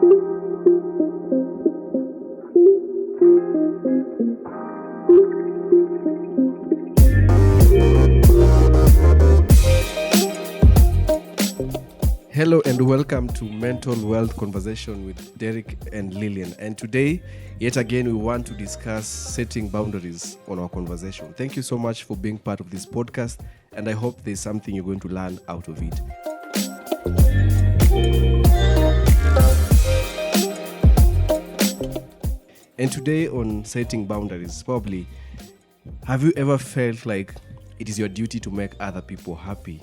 Hello and welcome to Mental Wealth Conversation with Derek and Lillian. And today, yet again, we want to discuss setting boundaries on our conversation. Thank you so much for being part of this podcast, and I hope there's something you're going to learn out of it. And today on setting boundaries, probably, have you ever felt like it is your duty to make other people happy?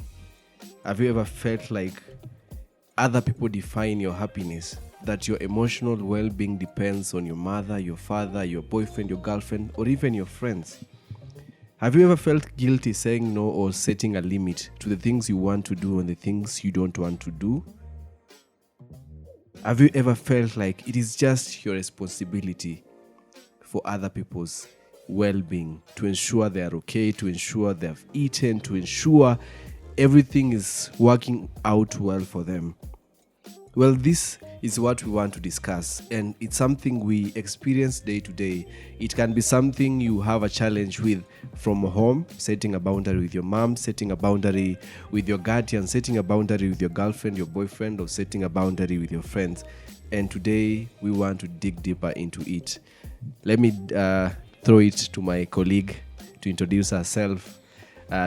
Have you ever felt like other people define your happiness, that your emotional well-being depends on your mother, your father, your boyfriend, your girlfriend, or even your friends? Have you ever felt guilty saying no or setting a limit to the things you want to do and the things you don't want to do? Have you ever felt like it is just your responsibility for other people's well-being, to ensure they are okay, to ensure they have eaten, to ensure everything is working out well for them? Well, this is what we want to discuss, and it's something we experience day to day. It can be something you have a challenge with from home, setting a boundary with your mom, setting a boundary with your guardian, setting a boundary with your girlfriend, your boyfriend, or setting a boundary with your friends. And today we want to dig deeper into it. Let me throw it to my colleague to introduce herself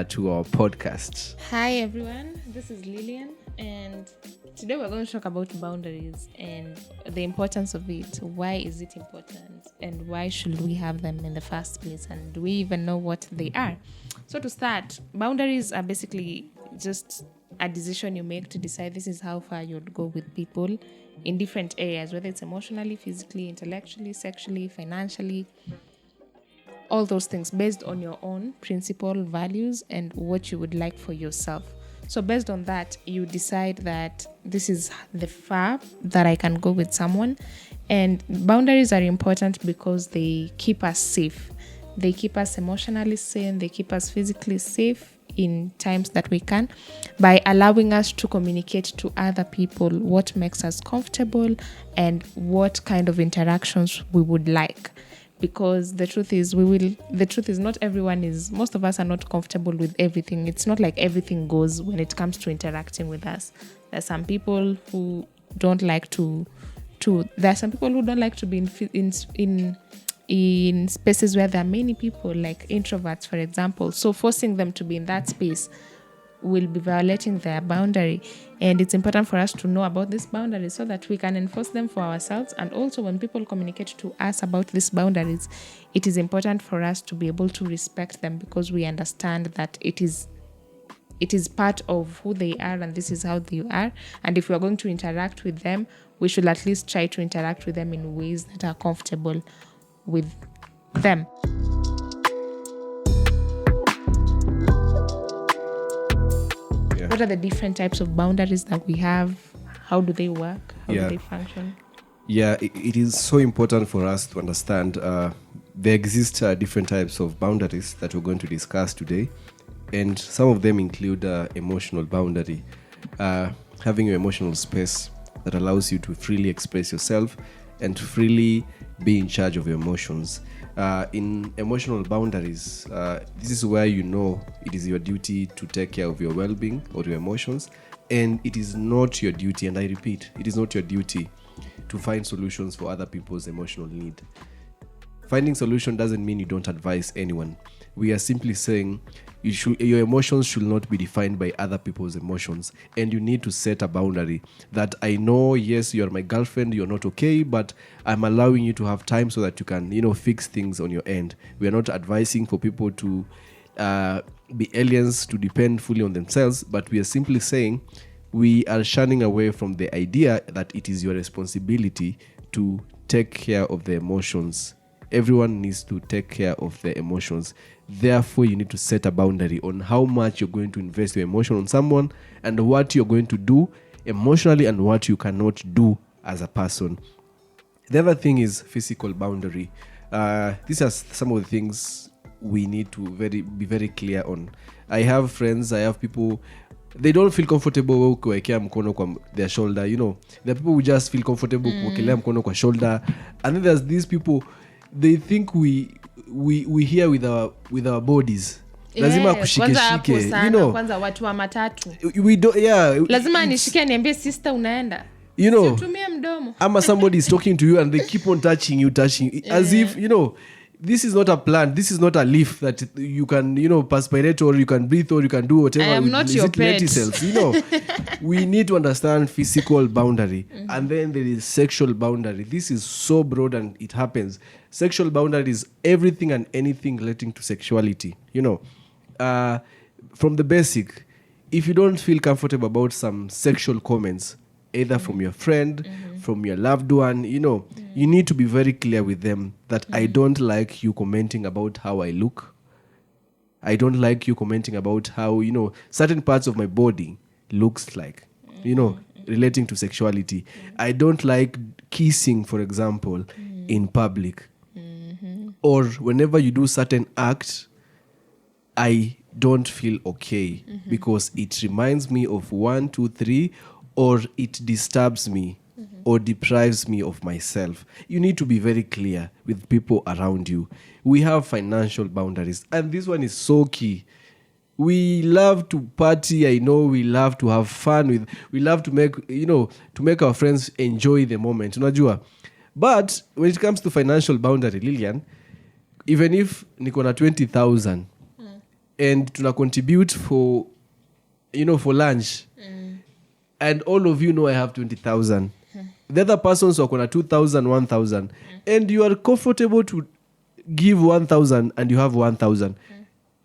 to our podcast. Hi everyone, this is Lillian, and today we're going to talk about boundaries and the importance of it. Why is it important, and why should we have them in the first place, and do we even know what they are? So to start, boundaries are basically just a decision you make to decide this is how far you'd go with people in different areas, whether it's emotionally, physically, intellectually, sexually, financially, all those things based on your own principle, values, and what you would like for yourself. So based on that, you decide that this is the far that I can go with someone. And boundaries are important because they keep us safe. They keep us emotionally sane. They keep us physically safe in times that we can, by allowing us to communicate to other people what makes us comfortable and what kind of interactions we would like. Because the truth is most of us are not comfortable with everything. It's not like everything goes when it comes to interacting with us. There's some people who don't like to be in spaces where there are many people, like introverts, for example. So forcing them to be in that space will be violating their boundary. And it's important for us to know about these boundaries so that we can enforce them for ourselves. And also when people communicate to us about these boundaries, it is important for us to be able to respect them, because we understand that it is part of who they are and this is how they are. And if we are going to interact with them, we should at least try to interact with them in ways that are comfortable with them. What are the different types of boundaries that we have? How do they work? How do they function? Yeah, it is so important for us to understand there exist different types of boundaries that we're going to discuss today. And some of them include emotional boundary, having your emotional space that allows you to freely express yourself and to freely be in charge of your emotions. In emotional boundaries, this is where you know it is your duty to take care of your well-being or your emotions, and it is not your duty, and I repeat, it is not your duty to find solutions for other people's emotional need. Finding solution doesn't mean you don't advise anyone. We are simply saying your emotions should not be defined by other people's emotions, and you need to set a boundary that I know, yes, you're my girlfriend, you're not okay, but I'm allowing you to have time so that you can, fix things on your end. We are not advising for people to be aliens, to depend fully on themselves, but we are simply saying we are shunning away from the idea that it is your responsibility to take care of the emotions. Everyone needs to take care of their emotions. Therefore, you need to set a boundary on how much you're going to invest your emotion on someone and what you're going to do emotionally and what you cannot do as a person. The other thing is physical boundary. These are some of the things we need to be very clear on. I have friends, I have people they don't feel comfortable kuwekea mkono kwa their shoulder, you know. There are people who just feel comfortable kuwekelea mkono kwa shoulder, and then there's these people, they think we hear with our bodies. Lazima kushike you know. Kwanza watu wa matatu We don't, yeah, lazima nishike niambie sister unaenda, you know, utumie mdomo. ama somebody is talking to you and they keep on touching you as if, you know, this is not a plant, this is not a leaf that you can, you know, perspirate or you can breathe or you can do whatever. I am not your pet. Cells, you know. We need to understand physical boundary, and then there is sexual boundary. This is so broad and it happens. Sexual boundary is everything and anything relating to sexuality, you know. From the basic, if you don't feel comfortable about some sexual comments, either from your friend, from your loved one, you know, you need to be very clear with them that I don't like you commenting about how I look. I don't like you commenting about how, you know, certain parts of my body looks like, you know, relating to sexuality. I don't like kissing, for example, in public. Or whenever you do certain acts, I don't feel okay because it reminds me of 1, 2, 3, or it disturbs me or deprives me of myself. You need to be very clear with people around you. We have financial boundaries, and this one is so key. We love to party. I know we love to have fun we love to make, you know, to make our friends enjoy the moment. Unajua? But when it comes to financial boundary, Lilian, even if niko na 20,000 and tuna contribute for, you know, for lunch, and all of you know I have 20,000. The other persons wako na 2,000, 1,000, and you are comfortable to give 1,000 and you have 1,000.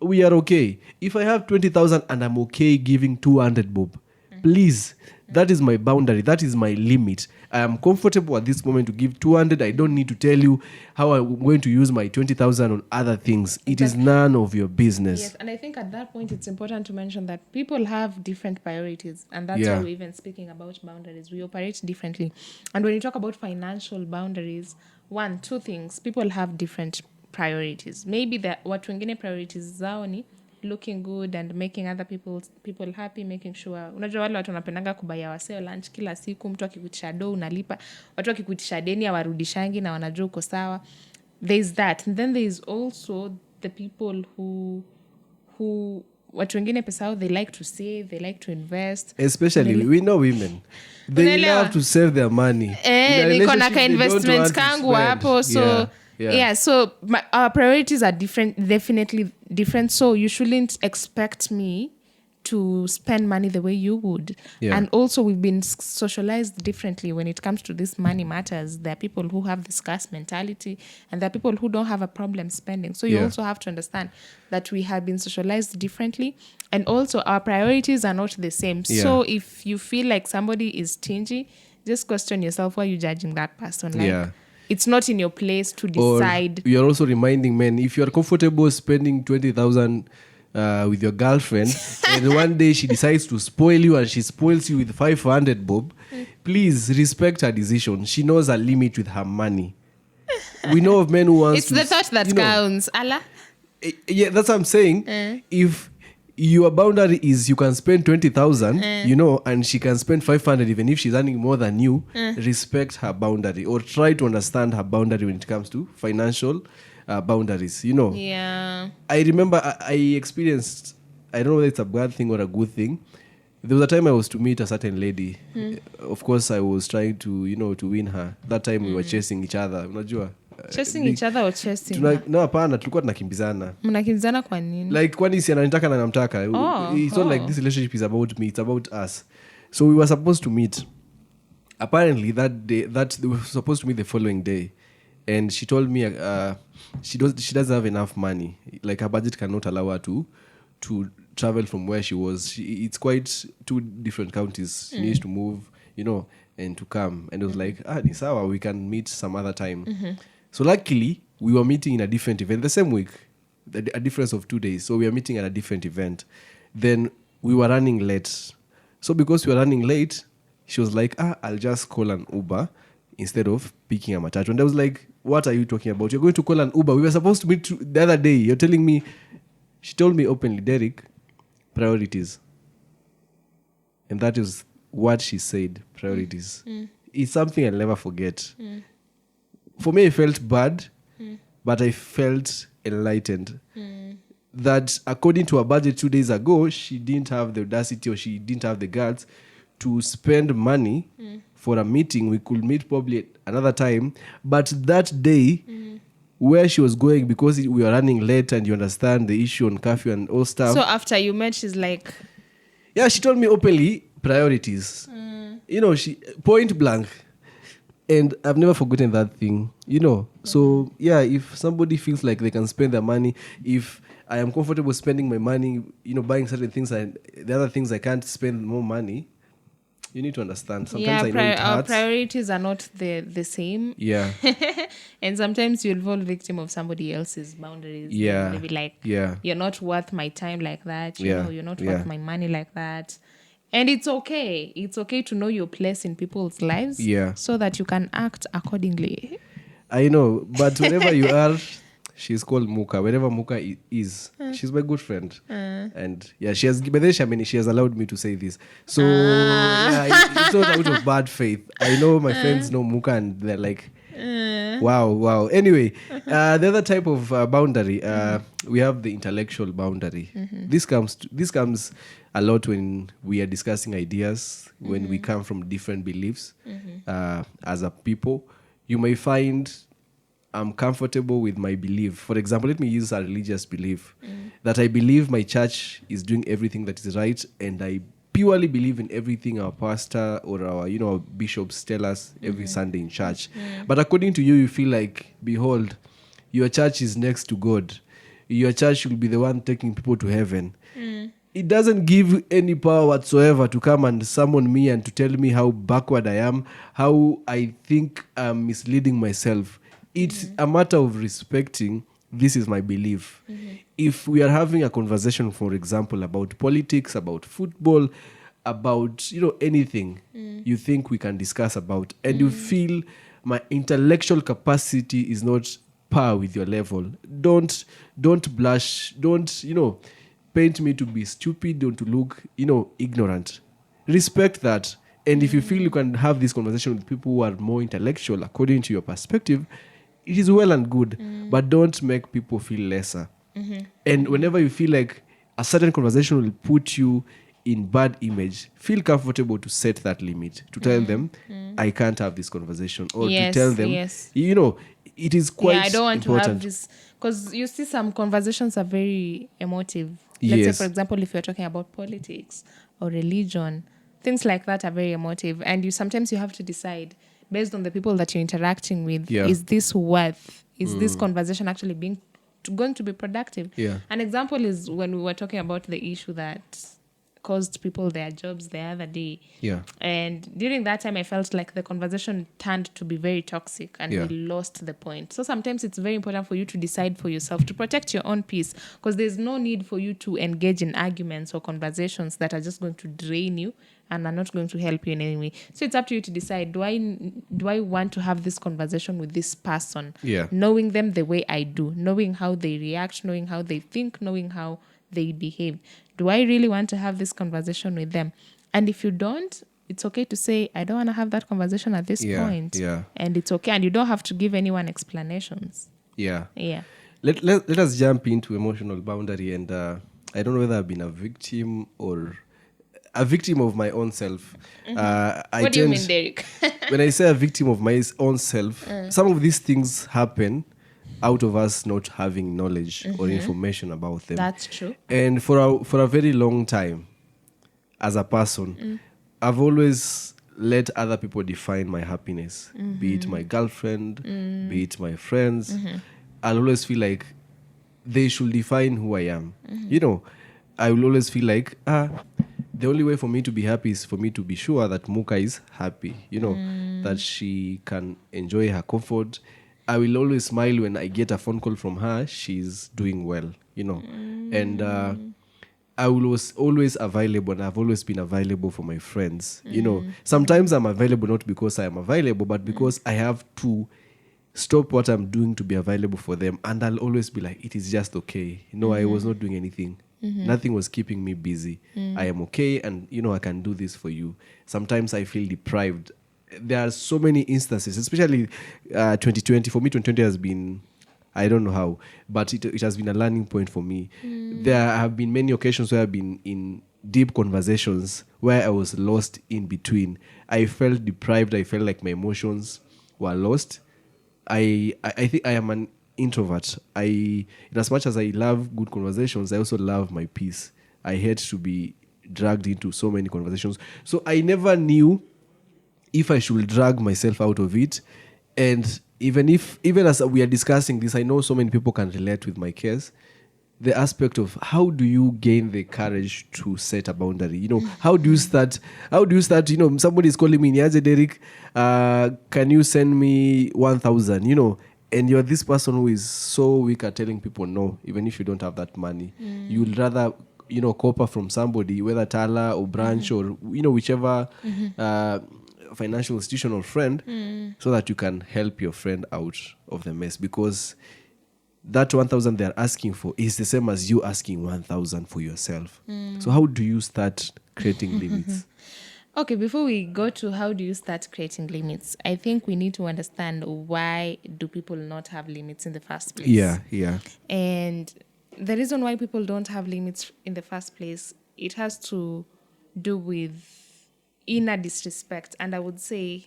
We are okay. If I have 20,000 and I'm okay giving 200, Bob, please, that is my boundary. That is my limit. I am comfortable at this moment to give 200. I don't need to tell you how I'm going to use my 20,000 on other things. It is none of your business. Yes, and I think at that point it's important to mention that people have different priorities, and that's why we're even speaking about boundaries. We operate differently. And when you talk about financial boundaries, 1, 2 things, people have different priorities. Maybe watu wengine priorities zao ni looking good and making other people happy, making sure, unajua wale watu wanapendanga kubaya waseo lunch kila siku, mtu akikuitisha do unalipa, watu wakikuitisha deni hawarudishangi na wanajua uko sawa. There's that. And then there's also the people who watu wengine pesa yao, they like to save, they like to invest. Especially we know women, they love to save their money. Niko na ka investment kangu hapo, so yeah, so our priorities are definitely different. So you shouldn't expect me to spend money the way you would. Yeah. And also we've been socialized differently when it comes to this money matters. There are people who have the scarce mentality, and there are people who don't have a problem spending. So you also have to understand that we have been socialized differently, and also our priorities are not the same. Yeah. So if you feel like somebody is stingy, just question yourself, why are you judging that person? Like, it's not in your place to decide. Or you're also reminding men, if you're comfortable spending 20,000 with your girlfriend and one day she decides to spoil you and she spoils you with 500, Bob, please respect her decision. She knows her limit with her money. We know of men who want it's the thought that counts. Allah? Yeah, that's what I'm saying. If your boundary is you can spend 20,000, you know, and she can spend 500 even if she's earning more than you, respect her boundary or try to understand her boundary when it comes to financial boundaries, you know. Yeah. I remember I experienced, I don't know whether it's a bad thing or a good thing. There was a time I was to meet a certain lady. Of course, I was trying to, you know, to win her. That time we were chasing each other. Unajua? Chasing each other or chasing? No, hapana, tulikuwa tunakimbizana. Mnakimbizana kwa nini? Like kwani si ananitaka na namtaka. It's not like this relationship is about me, it's about us. So we were supposed to meet. Apparently that day, we were supposed to meet the following day. And she told me she doesn't have enough money. Like her budget cannot allow her to travel from where she was. It's quite 2 different counties. She needs to move, you know, and to come. And it was like, ni sawa, we can meet some other time. So luckily, we were meeting in a different event the same week, a difference of 2 days. So we were meeting at a different event. Then we were running late. So because we were running late, she was like, I'll just call an Uber instead of picking a matatu. And I was like, what are you talking about? You're going to call an Uber. We were supposed to meet the other day. You're telling me, she told me openly, Derek, priorities. and that is what she said, priorities. It's something I'll never forget. For me, I felt bad, but I felt enlightened. That according to her budget 2 days ago, she didn't have the audacity or she didn't have the guts to spend money for a meeting. We could meet probably another time. But that day, where she was going, because we were running late and you understand the issue on curfew and all stuff. So after you met, she's like, Yeah, she told me openly, priorities. She point blank. And I've never forgotten that thing, So, yeah, if somebody feels like they can spend their money, if I am comfortable spending my money, buying certain things and the other things I can't spend more money, you need to understand. Sometimes I know it our hurts. priorities are not the same. Yeah. And sometimes you'll fall victim of somebody else's boundaries. Yeah. Maybe like, Yeah. you're not worth my time like that. Yeah. You're not Yeah. worth my money like that. And it's okay. It's okay to know your place in people's lives. Yeah. So that you can act accordingly. I know, but wherever you are, she's called Muka. Wherever Muka is, she's my good friend. And yeah, she has allowed me to say this. So yeah, it's not out of bad faith. I know my friends know Muka and they're like, wow. Anyway, the other type of boundary, we have the intellectual boundary. This comes a lot when we are discussing ideas, when we come from different beliefs as a people. You may find I'm comfortable with my belief. For example, let me use a religious belief that I believe my church is doing everything that is right, and I purely believe in everything our pastor or our bishops tell us every Sunday in church. But according to you, you feel like, behold, your church is next to God. Your church will be the one taking people to heaven. It doesn't give any power whatsoever to come and summon me and to tell me how backward I am, how I think I'm misleading myself. It's a matter of respecting, this is my belief. If we are having a conversation, for example, about politics, about football, about anything you think we can discuss about, and you feel my intellectual capacity is not par with your level, don't blush, don't paint me to be stupid, don't to look ignorant. Respect that. And if you feel you can have this conversation with people who are more intellectual according to your perspective, it is well and good, but don't make people feel lesser. And whenever you feel like a certain conversation will put you in bad image, feel comfortable to set that limit, to tell them, I can't have this conversation, or to tell them, it is quite I don't want important to have this, because you see some conversations are very emotive. Let's say, for example, if you're talking about politics or religion, things like that are very emotive, and sometimes you have to decide based on the people that you're interacting with, is this worth? Is this conversation actually going to be productive? Yeah. An example is when we were talking about the issue that caused people their jobs the other day. Yeah. And during that time, I felt like the conversation turned to be very toxic and we lost the point. So sometimes it's very important for you to decide for yourself, to protect your own peace, because there's no need for you to engage in arguments or conversations that are just going to drain you and are not going to help you in any way. So it's up to you to decide, do I want to have this conversation with this person? Yeah. Knowing them the way I do, knowing how they react, knowing how they think, knowing how they behave. Do I really want to have this conversation with them? And if you don't, it's okay to say, I don't want to have that conversation at this point. Yeah. And it's okay. And you don't have to give anyone explanations. Yeah. Yeah. Let us jump into emotional boundary. And I don't know whether I've been a victim or a victim of my own self. What do you mean, Derek? When I say a victim of my own self, some of these things happen out of us not having knowledge or information about them. That's true. And for a very long time, as a person, I've always let other people define my happiness, be it my girlfriend, be it my friends. I'll always feel like they should define who I am. I will always feel like, the only way for me to be happy is for me to be sure that Muka is happy, that she can enjoy her comfort. I will always smile when I get a phone call from her. She's doing well, and I was always available, and I've always been available for my friends. Sometimes I'm available not because I am available, but because I have to stop what I'm doing to be available for them. And I'll always be like, it is just okay. I was not doing anything. Nothing was keeping me busy. I am okay, and I can do this for you. Sometimes I feel deprived. There are so many instances, especially 2020. For me, 2020 has been, I don't know how, but it has been a learning point for me. There have been many occasions where I've been in deep conversations where I was lost in between. I felt deprived. I felt like my emotions were lost. I think I am an introvert. In as much as I love good conversations, I also love my peace. I hate to be dragged into so many conversations. So I never knew if I should drag myself out of it. And even as we are discussing this, I know so many people can relate with my case. The aspect of how do you gain the courage to set a boundary? How do you start? Somebody is calling me, Niaje Derek, can you send me 1,000? And you're this person who is so weak at telling people no, even if you don't have that money. You'd rather, copper from somebody, whether Tala or branch or, whichever financial institution or friend, so that you can help your friend out of the mess. Because that 1,000 they're asking for is the same as you asking 1,000 for yourself. So how do you start creating limits? Okay, before we go to how do you start creating limits, I think we need to understand why do people not have limits in the first place. Yeah. And the reason why people don't have limits in the first place, it has to do with inner disrespect. And I would say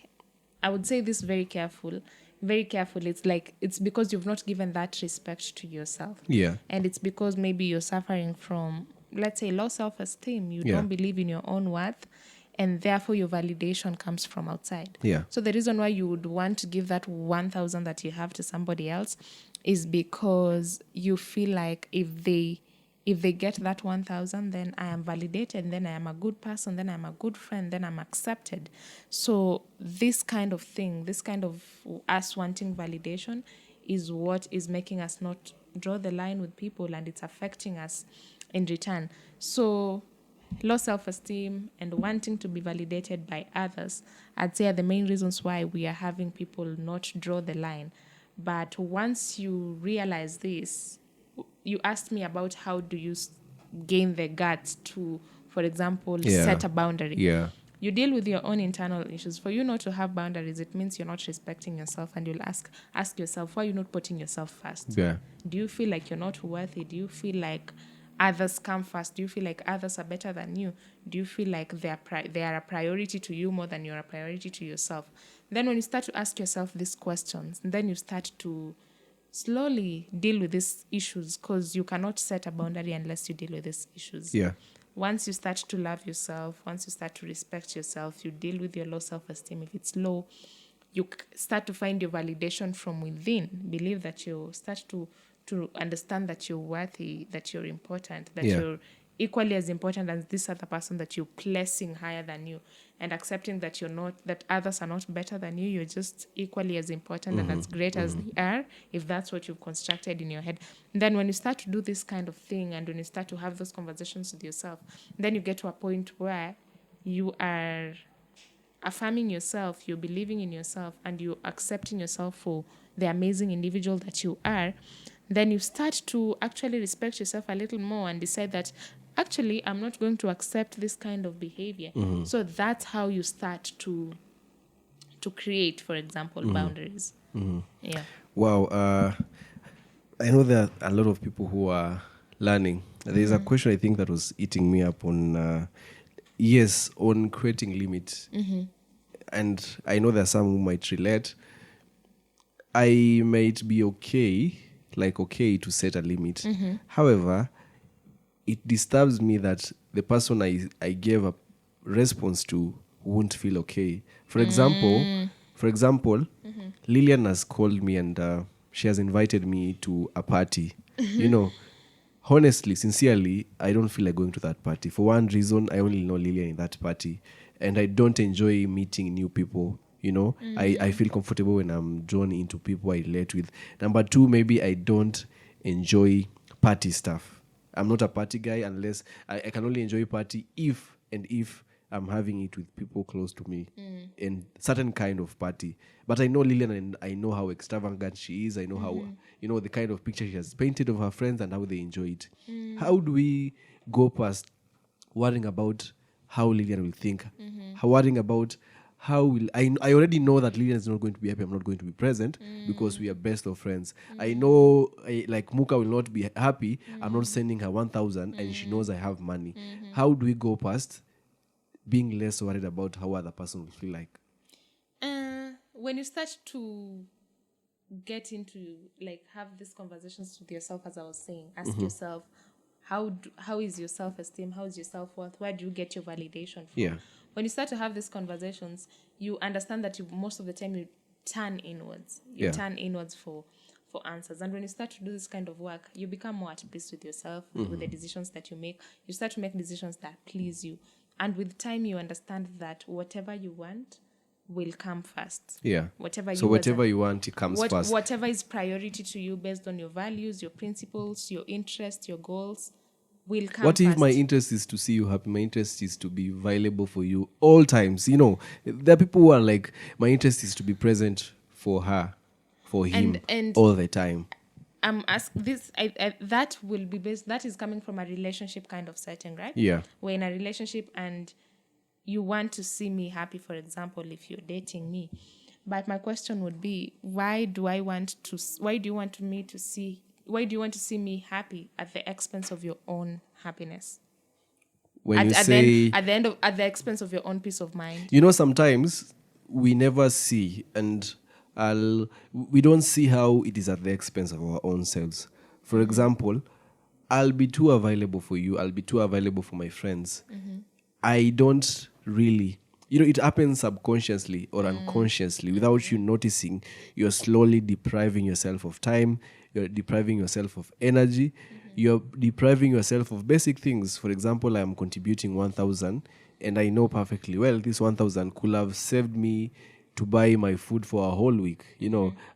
this very carefully. It's because you've not given that respect to yourself. Yeah. And it's because maybe you're suffering from, let's say, low self-esteem. You don't believe in your own worth, and therefore your validation comes from outside. Yeah. So the reason why you would want to give that 1,000 that you have to somebody else is because you feel like if they get that 1,000, then I am validated, then I am a good person, then I'm a good friend, then I'm accepted. So this kind of thing, this kind of us wanting validation is what is making us not draw the line with people, and it's affecting us in return. So low self-esteem and wanting to be validated by others, I'd say are the main reasons why we are having people not draw the line. But once you realize this, you asked me about how do you gain the guts to, for example, set a boundary. Yeah. You deal with your own internal issues. For you not to have boundaries, it means you're not respecting yourself, and you'll ask yourself, why are you not putting yourself first? Yeah. Do you feel like you're not worthy? Do you feel like others come first? Do you feel like others are better than you? Do you feel like they are a priority to you more than you're a priority to yourself? Then when you start to ask yourself these questions, then you start to slowly deal with these issues, because you cannot set a boundary unless you deal with these issues. Yeah. Once you start to love yourself, once you start to respect yourself, you deal with your low self-esteem. If it's low, you start to find your validation from within. Believe that you start to understand that you're worthy, that you're important, that you're equally as important as this other person that you're placing higher than you, and accepting that that others are not better than you. You're just equally as important and as great as they are, if that's what you've constructed in your head. And then when you start to do this kind of thing, and when you start to have those conversations with yourself, then you get to a point where you are affirming yourself, you're believing in yourself, and you're accepting yourself for the amazing individual that you are. Then you start to actually respect yourself a little more and decide that actually I'm not going to accept this kind of behavior. So that's how you start to create, for example, boundaries. Yeah. Wow. I know there are a lot of people who are learning. There's a question I think that was eating me up on on creating limits. And I know there are some who might relate. I might be okay to set a limit. However, it disturbs me that the person I gave a response to won't feel okay. For example, Lillian has called me and she has invited me to a party. Honestly, sincerely, I don't feel like going to that party. For one reason, I only know Lillian in that party, and I don't enjoy meeting new people. I feel comfortable when I'm drawn into people I relate with. Number two, maybe I don't enjoy party stuff. I'm not a party guy unless I can only enjoy party if I'm having it with people close to me and certain kind of party. But I know Lillian and I know how extravagant she is. I know how, the kind of picture she has painted of her friends and how they enjoy it. How do we go past worrying about how Lillian will think? Worrying about how will I already know that Lillian is not going to be happy. I'm not going to be present because we are best of friends. I know like Muka will not be happy. I'm not sending her 1,000 and she knows I have money. How do we go past being less worried about how other person will feel like? When you start to get into like have these conversations with yourself, as I was saying, ask yourself, how is your self-esteem? How is your self-worth? Where do you get your validation from? Yeah. When you start to have these conversations, you understand that most of the time you turn inwards. You turn inwards for answers. And when you start to do this kind of work, you become more at peace with yourself, with the decisions that you make. You start to make decisions that please you. And with time, you understand that whatever you want will come first. Yeah. Whatever you want, it comes first. Whatever is priority to you based on your values, your principles, your interests, your goals, will come What if first. my interest is to see you happy? My interest is to be available for you all times. There are people who are like, my interest is to be present for her, for him, and all the time. That will be based. That is coming from a relationship kind of setting, right? Yeah. We're in a relationship and you want to see me happy, for example, if you're dating me. But my question would be, why do you want to see me happy at the expense of your own happiness? When at the expense of your own peace of mind. Sometimes we never see, and we don't see how it is at the expense of our own selves. For example, I'll be too available for you. I'll be too available for my friends. I don't really, it happens subconsciously or unconsciously without you noticing. You're slowly depriving yourself of time. You're depriving yourself of energy. You're depriving yourself of basic things. For example, I am contributing 1,000 and I know perfectly well this 1,000 could have saved me to buy my food for a whole week.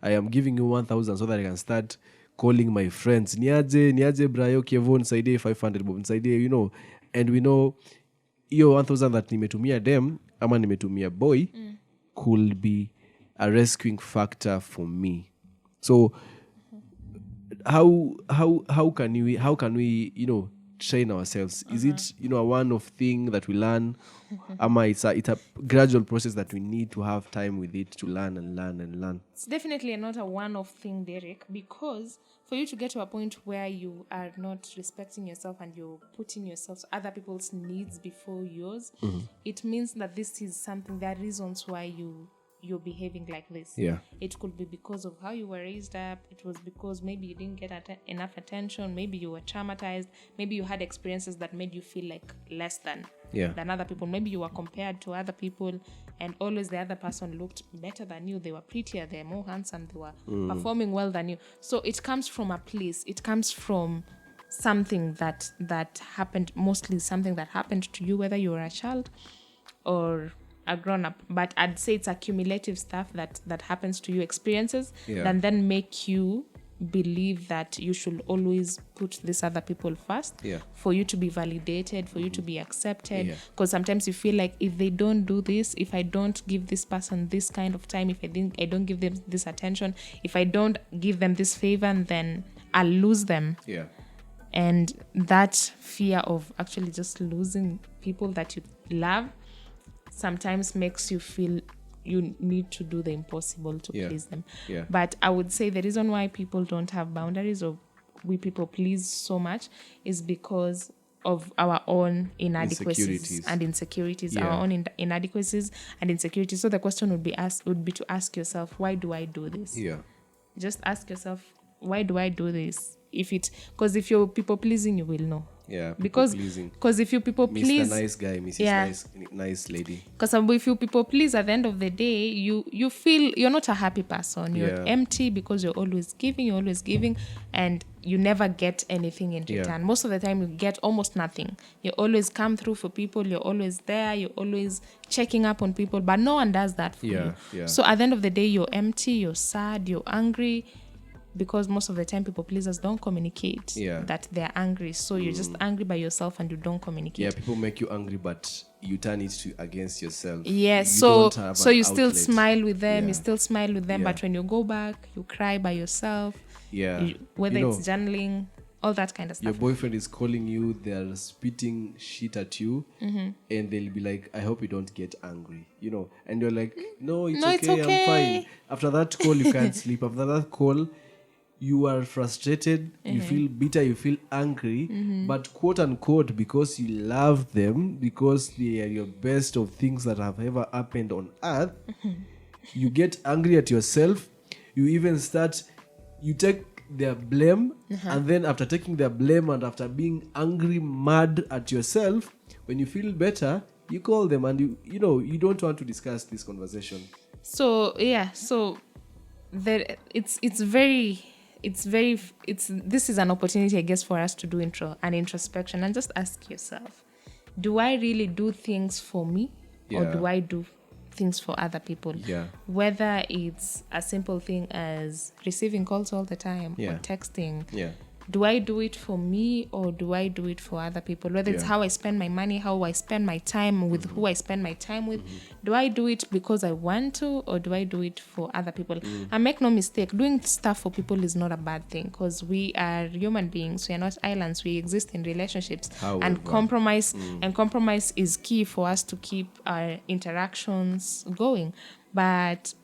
I am giving you 1,000 so that I can start calling my friends. Niaje Brayo Kevo nisaidie 500 bob nisaidie, and we know hiyo 1,000 that nimetumia dem ama nimetumia boy could be a rescuing factor for me. So how can we train ourselves? Is it a one-off thing that we learn? It's a gradual process that we need to have time with it to learn and learn and learn? It's definitely not a one-off thing, Derek, because for you to get to a point where you are not respecting yourself and you're putting yourself other people's needs before yours, it means that this is something. There are reasons why you're behaving like this. Yeah. It could be because of how you were raised up. It was because maybe you didn't get enough attention. Maybe you were traumatized. Maybe you had experiences that made you feel like less than other people. Maybe you were compared to other people and always the other person looked better than you. They were prettier, they're more handsome, they were performing well than you. So it comes from a place. It comes from something that happened, mostly something that happened to you, whether you were a child or a grown-up. But I'd say it's accumulative stuff that happens to you, experiences that then make you believe that you should always put these other people first for you to be validated, for you to be accepted. Because sometimes you feel like if they don't do this, if I don't give this person this kind of time, if I don't give them this attention, if I don't give them this favor, then I'll lose them. And that fear of actually just losing people that you love sometimes makes you feel you need to do the impossible to please them. But I would say the reason why people don't have boundaries, or we people please so much, is because of our own inadequacies and insecurities, our own inadequacies and insecurities. So the question would be to ask yourself, why do I do this? Just ask yourself, why do I do this? Because if you're people pleasing, you will know. Because if you people please, Mr. Nice Guy, Mrs. Nice Lady. Because if you people please, at the end of the day, you feel you're not a happy person. You're empty because you're always giving, and you never get anything in return. Most of the time, you get almost nothing. You always come through for people. You're always there. You're always checking up on people, but no one does that for you. So at the end of the day, you're empty. You're sad. You're angry. because most of the time people pleasers don't communicate that they're angry. So you're just angry by yourself and you don't communicate. Yeah, people make you angry, but you turn it against yourself. Yeah, You so don't have so an you still outlet. smile with them, Yeah. you still smile with them, Yeah. but when you go back, you cry by yourself. Yeah. Whether You know, it's journaling, all that kind of your stuff. boyfriend is calling you, they're spitting shit at you, and they'll be like, I hope you don't get angry, and you're like, no, it's No, it's okay, okay. I'm fine. After that call, you can't sleep. After that call, you are frustrated, you feel bitter, you feel angry, but quote unquote, because you love them, because they are your best of things that have ever happened on earth, you get angry at yourself. You even you take their blame, and then after taking their blame and after being angry, mad at yourself, when you feel better, you call them and you don't want to discuss this conversation. So this is an opportunity, I guess, for us to do an introspection and just ask yourself, do I really do things for me, or Yeah. do I do things for other people? Yeah. Whether it's a simple thing as receiving calls all the time Yeah. or texting. Yeah. Do I do it for me, or do I do it for other people? Whether it's Yeah. how I spend my money, how I spend my time, with who I spend my time with. Do I do it because I want to, or do I do it for other people? And make no mistake, doing stuff for people is not a bad thing, because we are human beings. We are not islands. We exist in relationships. However. And compromise is key for us to keep our interactions going. But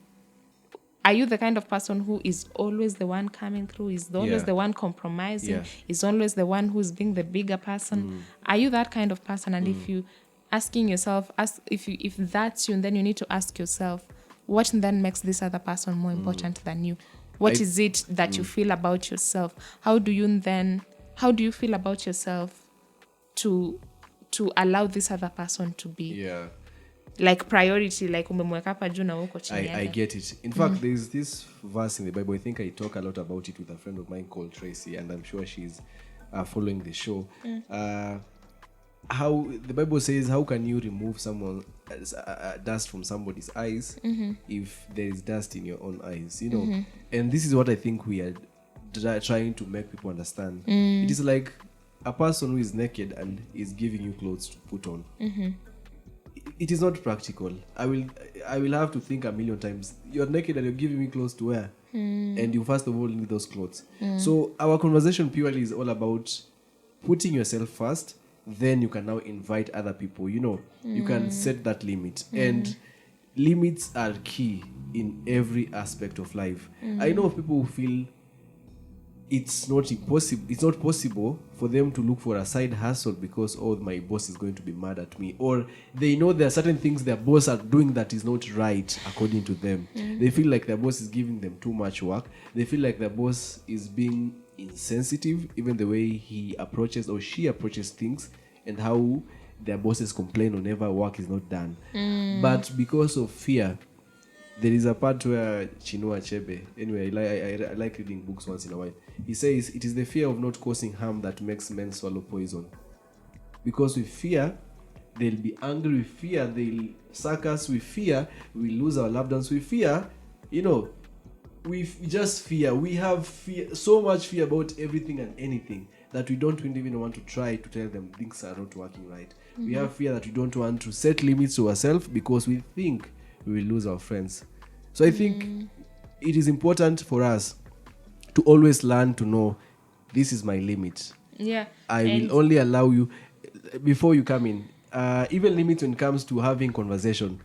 are you the kind of person who is always the one coming through, is always Yeah. the one compromising, Yeah. is always the one who's being the bigger person? Are you that kind of person? And if you asking yourself, if that's you, then you need to ask yourself, what then makes this other person more important than you? What is it that you feel about yourself? How do you feel about yourself to allow this other person to be Yeah. like priority, like umemweka hapa juu na uko chini I yake? get it. In fact, there's this verse in the Bible. I think I talk a lot about it with a friend of mine called Tracy, and I'm sure she's following the show. How the Bible says, how can you remove someone dust from somebody's eyes if there is dust in your own eyes? And this is what I think we are trying to make people understand. It is like a person who is naked and is giving you clothes to put on. It is not practical. I will have to think a million times. You're naked and you're giving me clothes to wear, and you first of all need those clothes. So our conversation purely is all about putting yourself first. Then you can now invite other people. You can set that limit, and limits are key in every aspect of life. I know of people who feel it's not possible for them to look for a side hustle because my boss is going to be mad at me, or they know there are certain things their boss are doing that is not right according to them. They feel like their boss is giving them too much work. They feel like their boss is being insensitive, even the way he approaches or she approaches things, and how their bosses complain whenever work is not done. But because of fear, there is a part where Chinua Achebe, anyway, I like reading books once in a while. He says, it is the fear of not causing harm that makes men swallow poison. Because with fear, they'll be angry. With fear, they'll sack us. With fear, we lose our loved ones. With fear, we just fear. We have fear, so much fear about everything and anything that we don't even want to try to tell them things are not working right. We have fear that we don't want to set limits to ourselves because we think we will lose our friends. So I think it is important for us to always learn to know, this is my limit. Yeah. I will only allow you, before you come in, even limits when it comes to having conversation.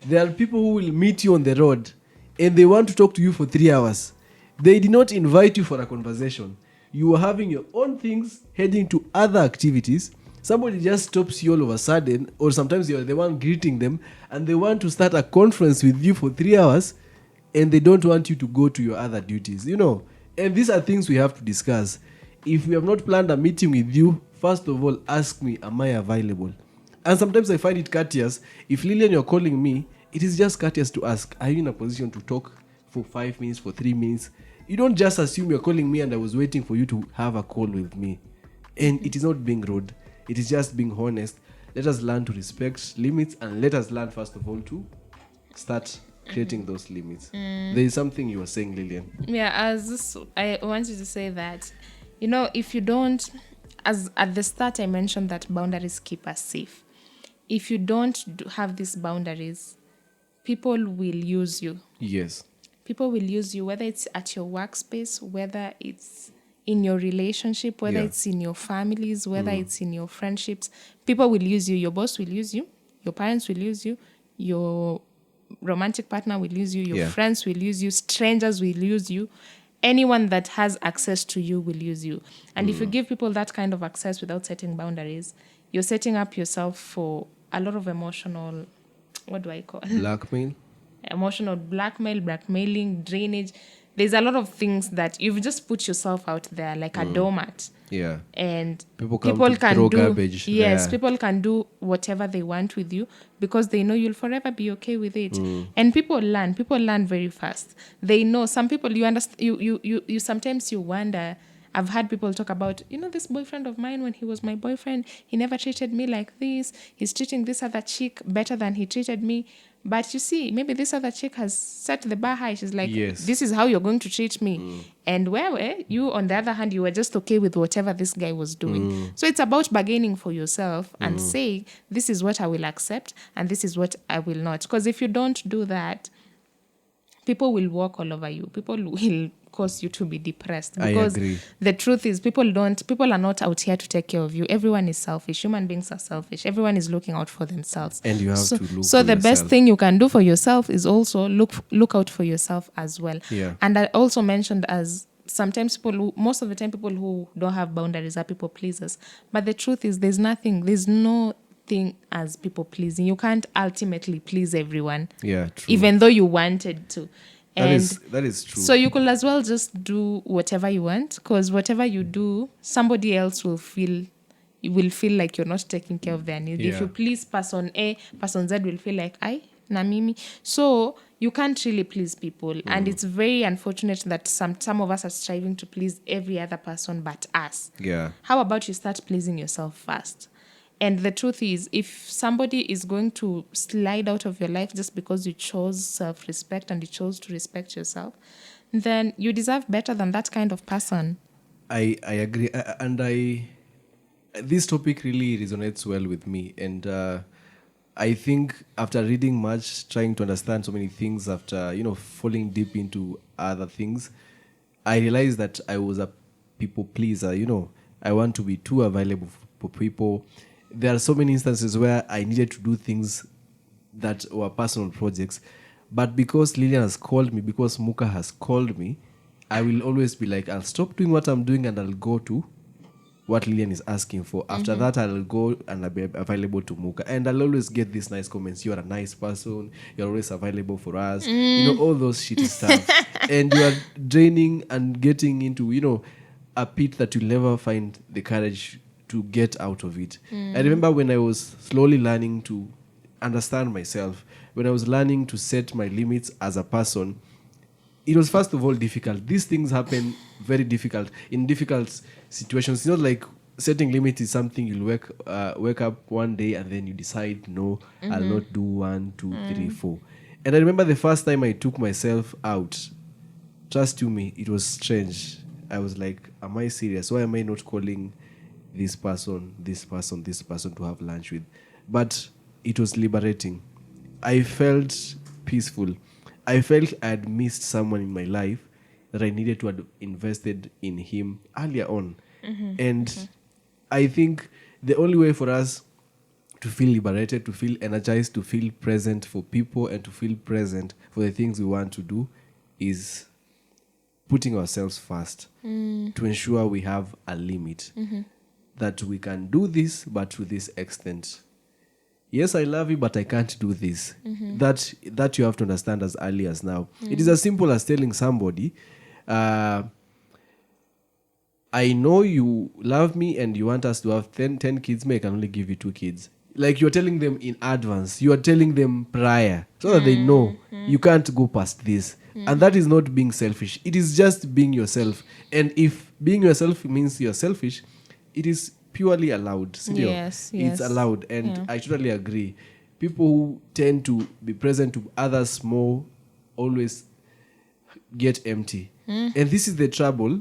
There are people who will meet you on the road and they want to talk to you for 3 hours. They did not invite you for a conversation. You are having your own things, heading to other activities. Somebody just stops you all of a sudden, or sometimes you're the one greeting them, and they want to start a conference with you for 3 hours, and they don't want you to go to your other duties, And these are things we have to discuss. If we have not planned a meeting with you, first of all, ask me, am I available? And sometimes I find it courteous. If Lillian, you're calling me, it is just courteous to ask, are you in a position to talk for 5 minutes, for 3 minutes? You don't just assume you're calling me and I was waiting for you to have a call with me. And it is not being rude. It is just being honest. Let us learn to respect limits, and let us learn, first of all, to start creating those limits. There is something you were saying, Lillian. Yeah, I wanted to say that, if you don't, as at the start I mentioned that boundaries keep us safe. If you don't have these boundaries, people will use you. Yes. People will use you, whether it's at your workspace, whether it's in your relationship, whether it's in your families, whether it's in your friendships. People will use you. Your boss will use you. Your parents will use you. Your romantic partner will use you. Your friends will use you. Strangers will use you. Anyone that has access to you will use you. And if you give people that kind of access without setting boundaries, you're setting up yourself for a lot of emotional, what do I call it? Blackmail. Emotional blackmailing, drainage. There's a lot of things that you've just put yourself out there like a doormat. Yeah. And People can do throw garbage. yes, there. people can do whatever they want with you because they know you'll forever be okay with it. And people learn very fast. They know. Some people, you understand, you sometimes you wonder. I've had people talk about, this boyfriend of mine, when he was my boyfriend, he never treated me like this. He's treating this other chick better than he treated me. But you see, maybe this other chick has set the bar high. She's like, this is how you're going to treat me. And where you, on the other hand, you were just okay with whatever this guy was doing. So it's about bargaining for yourself and saying, this is what I will accept and this is what I will not. Because if you don't do that, people will walk all over you. People will cause you to be depressed. Because I agree. The truth is people are not out here to take care of you. Everyone is selfish. Human beings are selfish. Everyone is looking out for themselves. And you have to look So for the best yourself. thing you can do for yourself is also look out for yourself as well. Yeah. And I also mentioned as sometimes most of the time people who don't have boundaries are people pleasers. But the truth is there's no thing as people pleasing. You can't ultimately please everyone. Yeah, true. Even though you wanted to. That is true. So you could as well just do whatever you want, because whatever you do, somebody else will feel like you're not taking care of their needs. If you please person A, person Z will feel like, na mimi. So you can't really please people. And it's very unfortunate that some of us are striving to please every other person but us. Yeah. How about you start pleasing yourself first? And the truth is, if somebody is going to slide out of your life just because you chose self-respect and you chose to respect yourself, then you deserve better than that kind of person. I agree. This topic really resonates well with me. And I think after reading much, trying to understand so many things, after, falling deep into other things, I realized that I was a people pleaser. I want to be too available for people. There are so many instances where I needed to do things that were personal projects. But because Lillian has called me, because Muka has called me, I will always be like, I'll stop doing what I'm doing and I'll go to what Lillian is asking for. After that, I'll go and I'll be available to Muka. And I'll always get these nice comments. You're a nice person. You're always available for us. All those shitty stuff. And you are draining and getting into, a pit that you'll never find the courage to get out of it. I remember when I was slowly learning to understand myself, when I was learning to set my limits as a person, it was first of all difficult. These things happen very difficult in difficult situations. It's not like setting limits is something you'll wake up one day and then you decide, no, I'll not do 1, 2, 3, 4. And I remember the first time I took myself out, trust you me, it was strange. I was like, am I serious? Why am I not calling this person to have lunch with? But it was liberating. I felt peaceful. I felt I had missed someone in my life that I needed to have invested in him earlier on. And I think the only way for us to feel liberated, to feel energized, to feel present for people and to feel present for the things we want to do is putting ourselves first to ensure we have a limit. That we can do this, but to this extent. Yes, I love you, but I can't do this. That you have to understand as early as now. It is as simple as telling somebody, I know you love me and you want us to have 10 kids, but I can only give you 2 kids. Like you're telling them in advance. You are telling them prior so that they know you can't go past this. And that is not being selfish. It is just being yourself. And if being yourself means you're selfish, it is purely allowed. Yes. It's allowed. And I totally agree. People who tend to be present to others more always get empty. And this is the trouble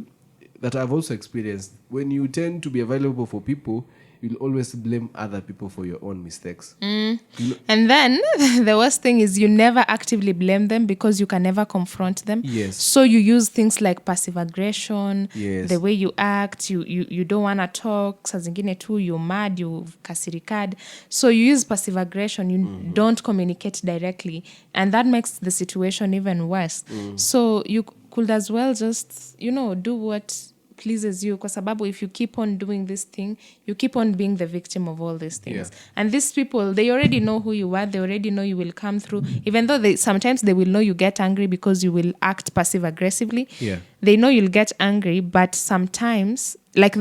that I've also experienced. When you tend to be available for people, you'll always blame other people for your own mistakes. And then the worst thing is you never actively blame them because you can never confront them. Yes. So you use things like passive aggression, Yes. the way you act, you don't want to talk, saa zingine tu you're mad, you've kasirikad. So you use passive aggression, you don't communicate directly, and that makes the situation even worse. So you could as well just, do what pleases you, kwa sababu if you keep on doing this thing, you keep on being the victim of all these things. Yeah. And these people, they already know who you are, they already know you will come through, even though sometimes they will know you get angry because you will act passive aggressively. Yeah. They know you'll get angry, but sometimes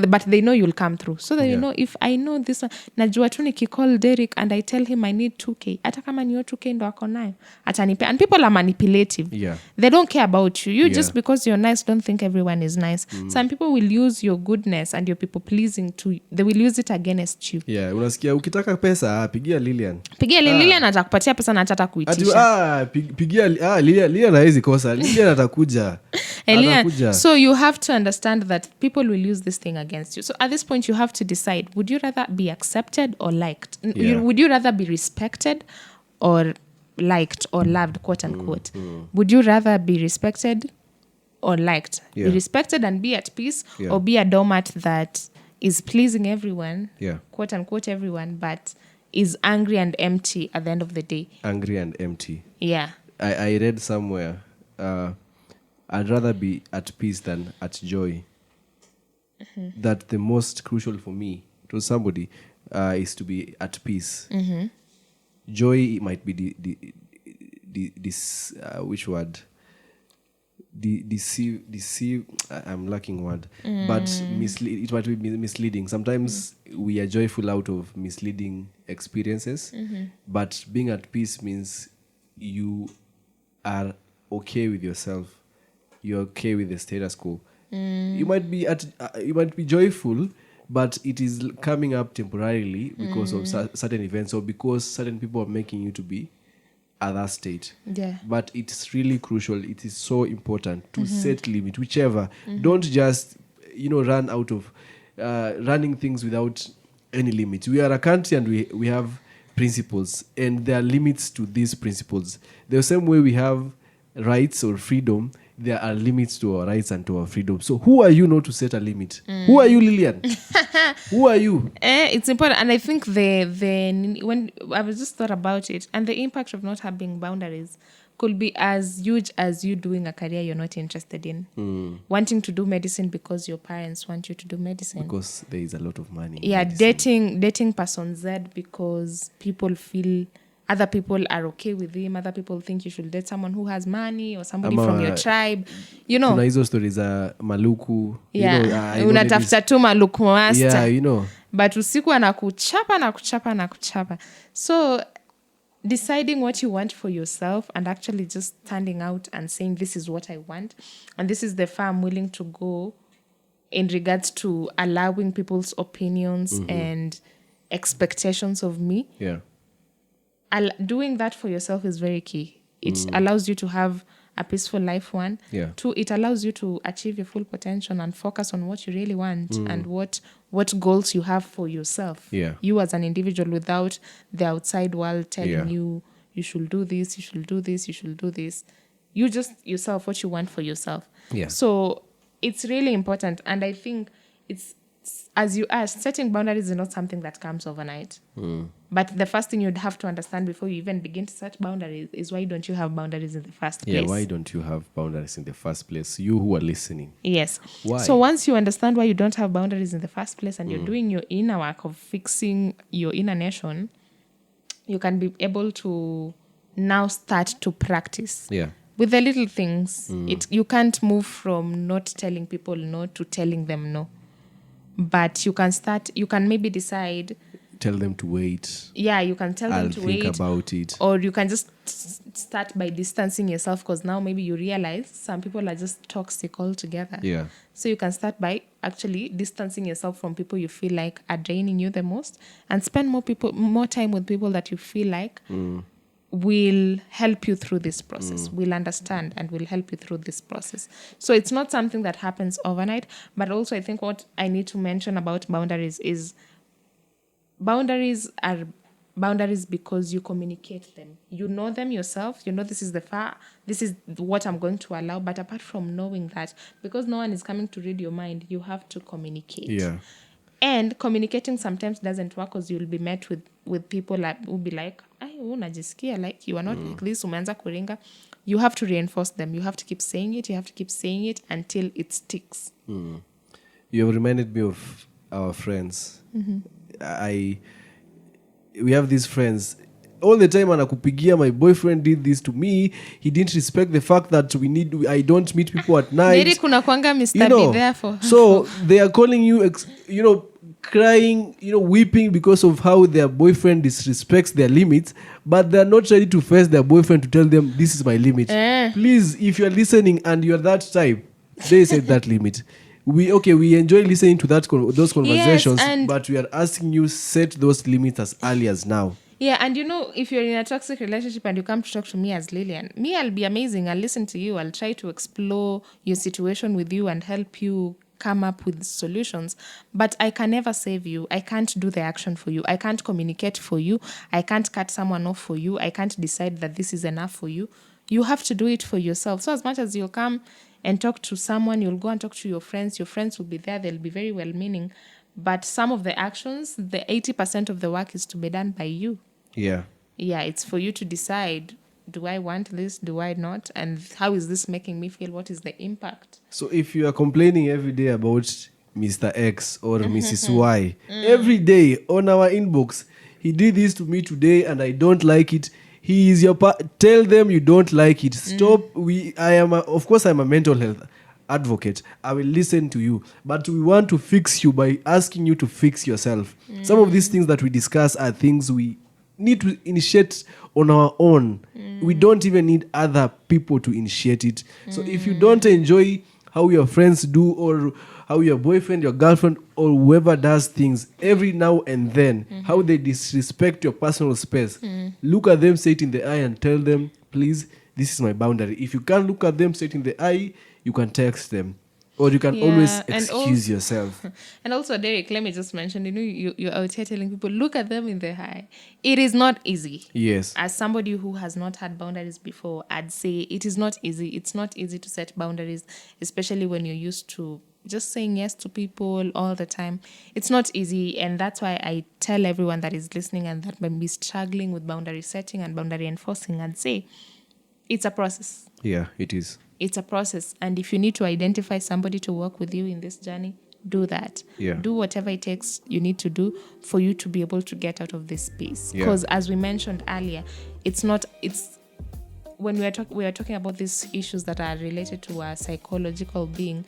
but they know you'll come through. So that if I know this one, najua tu nikicall Derek and I tell him I need 2K, hata kama niyo 2K ndo ako nayo, atanipe. And people are manipulative. Yeah. They don't care about you. Yeah. Just because you're nice, don't think everyone is nice. Some people will use your goodness and your people pleasing they will use it against you. Yeah, unasikia ukitaka pesa pigia Lilian. Pigia Lilian atakupatia pesa na hata kuitisha. Pigia Lilian haizi kosa. Lilian atakuja. So you have to understand that people will use this thing against you. So at this point you have to decide, would you rather be accepted or liked? Yeah. Would you rather be respected or liked or loved, quote unquote? Would you rather be respected or liked? Yeah. Be respected and be at peace, Yeah. or be a doormat that is pleasing everyone, Yeah. quote unquote everyone, but is angry and empty at the end of the day. Angry and empty. Yeah. I read somewhere, I'd rather be at peace than at joy. That the most crucial for me, to somebody, is to be at peace. Joy might be this which word? Deceive. I'm lacking word, but it might be misleading. Sometimes we are joyful out of misleading experiences, but being at peace means you are okay with yourself. You're okay with the status quo. You might be joyful, but it is coming up temporarily because of certain events, or because certain people are making you to be at that state. Yeah. But it's really crucial. It is so important to set limit, whichever. Don't just run out of running things without any limit. We are a country and we have principles, and there are limits to these principles. The same way we have rights or freedom, there are limits to our rights and to our freedom. So who are you not to set a limit? Who are you, Lilian? Who are you? It's important. And I think when I was just thought about it, and the impact of not having boundaries could be as huge as you doing a career you're not interested in. Wanting to do medicine because your parents want you to do medicine. Because there is a lot of money. Yeah, dating person Z because people feel other people are okay with him. Other people think you should date someone who has money or somebody from your tribe. Kuna hizo stories za maluku. Yeah. Unatafuta tu maluku master. Yeah, But usiku anakuchapa. So deciding what you want for yourself and actually just standing out and saying, this is what I want. And this is the far I'm willing to go in regards to allowing people's opinions and expectations of me. Yeah. Doing that for yourself is very key. It allows you to have a peaceful life, one. Yeah. Two, it allows you to achieve your full potential and focus on what you really want and what goals you have for yourself. Yeah. You as an individual, without the outside world telling Yeah. you should do this, you should do this, you should do this. You just yourself, what you want for yourself. Yeah. So it's really important. And I think it's, as you asked, setting boundaries is not something that comes overnight. But the first thing you'd have to understand before you even begin to set boundaries is, why don't you have boundaries in the first place? Yeah, why don't you have boundaries in the first place? You who are listening. Yes. Why? So once you understand why you don't have boundaries in the first place and you're doing your inner work of fixing your inner nation, you can be able to now start to practice. Yeah. With the little things, you can't move from not telling people no to telling them no. But you can maybe decide. Tell them to wait. Yeah, you can tell them to wait. I'll think about it. Or you can just start by distancing yourself, because now maybe you realize some people are just toxic altogether. Yeah. So you can start by actually distancing yourself from people you feel like are draining you the most, and spend more time with people that you feel like will help you through this process, will understand and will help you through this process. So it's not something that happens overnight. But also I think what I need to mention about boundaries is boundaries are boundaries because you communicate them. You know them yourself. You know this is what I'm going to allow. But apart from knowing that, because no one is coming to read your mind, you have to communicate. Yeah. And communicating sometimes doesn't work because you'll be met with people that will be like, "Ay, unajisikia like you are not like this, umeanza kuringa." You have to reinforce them. You have to keep saying it. You have to keep saying it until it sticks. You have reminded me of our friends. We have these friends all the time. Anakupigia, my boyfriend did this to me. He didn't respect the fact that I don't meet people at night. Maybe kuna kwanga Mr. Be there for her. So they are calling you, crying, weeping because of how their boyfriend disrespects their limits, but they're not ready to face their boyfriend to tell them, this is my limit. Please, if you're listening and you're that type, they set that limit. We enjoy listening to those conversations, but we are asking you set those limits as early as now. Yeah, and if you're in a toxic relationship and you come to talk to me as Lillian, I'll be amazing. I'll listen to you. I'll try to explore your situation with you and help you come up with solutions. But I can never save you. I can't do the action for you. I can't communicate for you. I can't cut someone off for you. I can't decide that this is enough for you. You have to do it for yourself. So as much as you'll come and talk to someone, you'll go and talk to your friends. Your friends will be there. They'll be very well-meaning. But some of the actions, the 80% of the work is to be done by you. Yeah. Yeah, it's for you to decide, do I want this? Do I not? And how is this making me feel? What is the impact? So if you are complaining every day about Mr. X or Mrs. Y, every day on our inbox, he did this to me today and I don't like it. He is your tell them you don't like it. Stop. Of course I'm a mental health advocate. I will listen to you, but we want to fix you by asking you to fix yourself. Some of these things that we discuss are things we need to initiate on our own. We don't even need other people to initiate it. So if you don't enjoy how your friends do or how your boyfriend, your girlfriend, or whoever does things every now and then, how they disrespect your personal space, look at them, say it in the eye and tell them, please, this is my boundary. If you can't look at them, say it in the eye, you can text them. Or you can always excuse yourself. And also, Derek, let me just mention, you're out here telling people, look at them in the eye. It is not easy. Yes. As somebody who has not had boundaries before, I'd say it is not easy. It's not easy to set boundaries, especially when you're used to just saying yes to people all the time. It's not easy. And that's why I tell everyone that is listening and that may be struggling with boundary setting and boundary enforcing, I'd say it's a process. Yeah, it is. It's a process. And if you need to identify somebody to work with you in this journey, do that. Yeah. Do whatever it takes you need to do for you to be able to get out of this space. Because as we mentioned earlier, when we are talking about these issues that are related to our psychological being,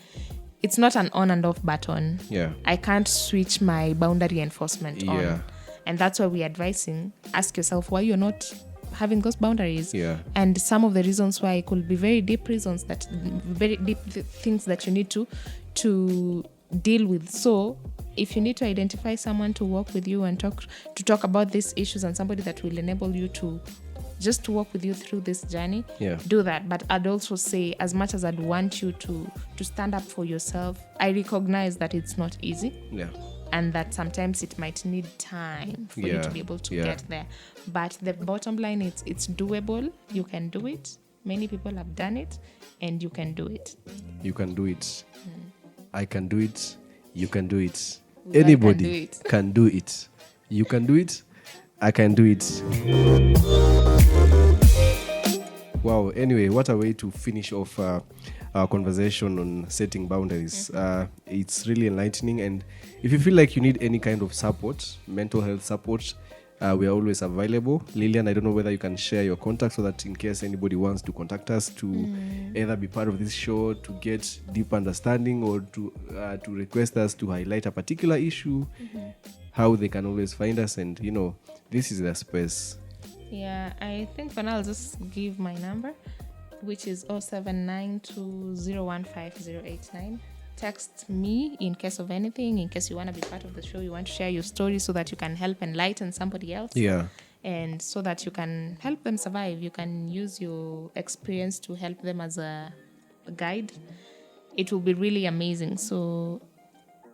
it's not an on and off button. Yeah. I can't switch my boundary enforcement on. Yeah. And that's why we're advising, ask yourself why you're not having those boundaries. Yeah. And some of the reasons why it could be very deep reasons, very deep things that you need to deal with. So if you need to identify someone to work with you and talk about these issues and somebody that will enable you to just walk with you through this journey, do that. But I'd also say, as much as I'd want you to stand up for yourself, I recognize that it's not easy. Yeah. And that sometimes it might need time for you to be able to get there. But the bottom line is it's doable. You can do it. Many people have done it, and you can do it. You can do it. I can do it. You can do it. Anybody can do it. You can do it. I can do it. Wow. Anyway, what a way to finish off our conversation on setting boundaries. It's really enlightening. And if you feel like you need any kind of support, mental health support, we are always available. Lillian, I don't know whether you can share your contact so that in case anybody wants to contact us to either be part of this show, to get deep understanding, or to request us to highlight a particular issue, how they can always find us. And, this is the space. Yeah, I think for now I'll just give my number, which is 0792015089. Text me in case of anything, in case you want to be part of the show, you want to share your story so that you can help enlighten somebody else. Yeah. and so that you can help them survive. You can use your experience to help them as a guide. It will be really amazing. So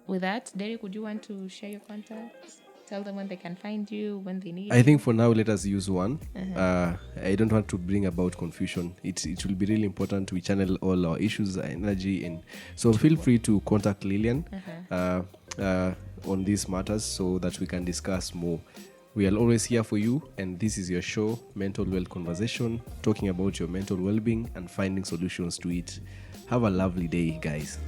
with that, Derek, would you want to share your contacts? Tell them when they can find you, when they need I you. think for now, let us use one. I don't want to bring about confusion. It will be really important we channel all our issues, our energy, and so feel free to contact Lillian on these matters so that we can discuss more. We are always here for you, and this is your show, Mental Well Conversation, talking about your mental well-being and finding solutions to it. Have a lovely day, guys.